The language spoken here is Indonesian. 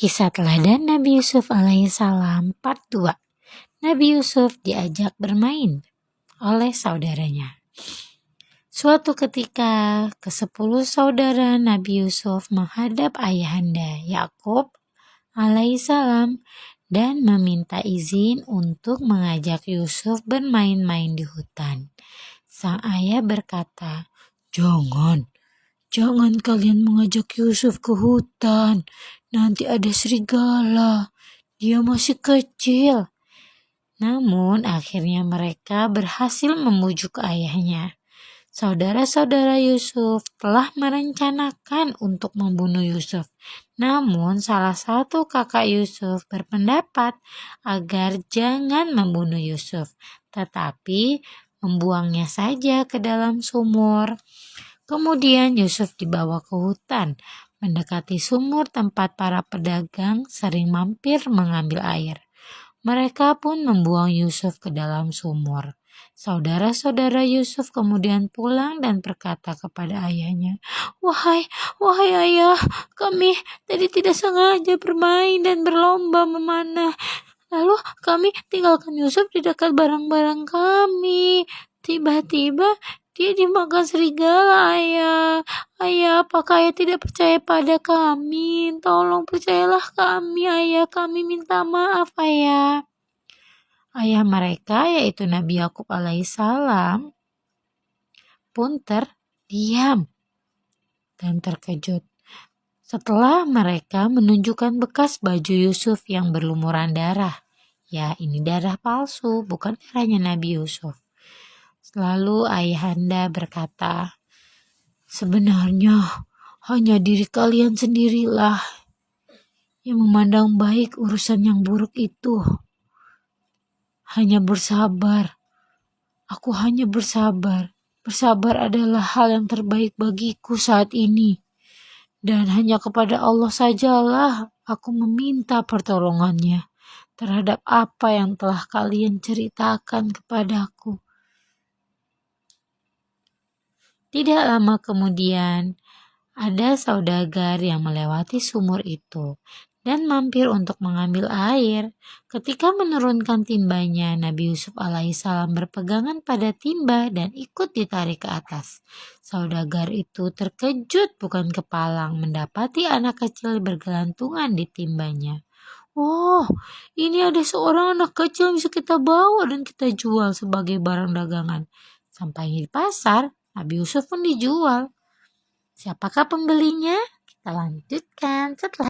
Kisah teladan Nabi Yusuf alaihissalam part 2. Nabi Yusuf diajak bermain oleh saudaranya. Suatu ketika, ke-10 saudara Nabi Yusuf menghadap ayahanda Yakub alaihissalam dan meminta izin untuk mengajak Yusuf bermain-main di hutan. Sang ayah berkata, Jangan kalian mengajak Yusuf ke hutan. Nanti ada serigala. Dia masih kecil. Namun akhirnya mereka berhasil membujuk ayahnya. Saudara-saudara Yusuf telah merencanakan untuk membunuh Yusuf. Namun salah satu kakak Yusuf berpendapat agar jangan membunuh Yusuf, tetapi membuangnya saja ke dalam sumur. Kemudian Yusuf dibawa ke hutan, mendekati sumur tempat para pedagang sering mampir mengambil air. Mereka pun membuang Yusuf ke dalam sumur. Saudara-saudara Yusuf kemudian pulang dan berkata kepada ayahnya, Wahai ayah, kami tadi tidak sengaja bermain dan berlomba memanah. Lalu kami tinggalkan Yusuf di dekat barang-barang kami. Tiba-tiba dia dimakan serigala, ayah. Ayah, apakah ayah tidak percaya pada kami? Tolong percayalah kami, ayah. Kami minta maaf, ayah. Ayah mereka, yaitu Nabi Yakub alaihissalam, pun terdiam dan terkejut setelah mereka menunjukkan bekas baju Yusuf yang berlumuran darah. Ya, ini darah palsu, bukan darahnya Nabi Yusuf. Lalu ayahanda berkata, sebenarnya hanya diri kalian sendirilah yang memandang baik urusan yang buruk itu. Hanya bersabar. Aku hanya bersabar. Bersabar adalah hal yang terbaik bagiku saat ini. Dan hanya kepada Allah sajalah aku meminta pertolongannya terhadap apa yang telah kalian ceritakan kepadaku. Tidak lama kemudian, ada saudagar yang melewati sumur itu dan mampir untuk mengambil air. Ketika menurunkan timbanya, Nabi Yusuf alaihissalam berpegangan pada timba dan ikut ditarik ke atas. Saudagar itu terkejut bukan kepalang mendapati anak kecil bergelantungan di timbanya. Oh, ini ada seorang anak kecil yang bisa kita bawa dan kita jual sebagai barang dagangan. Sampai di pasar, Nabi Yusuf pun dijual. Siapakah pembelinya? Kita lanjutkan setelah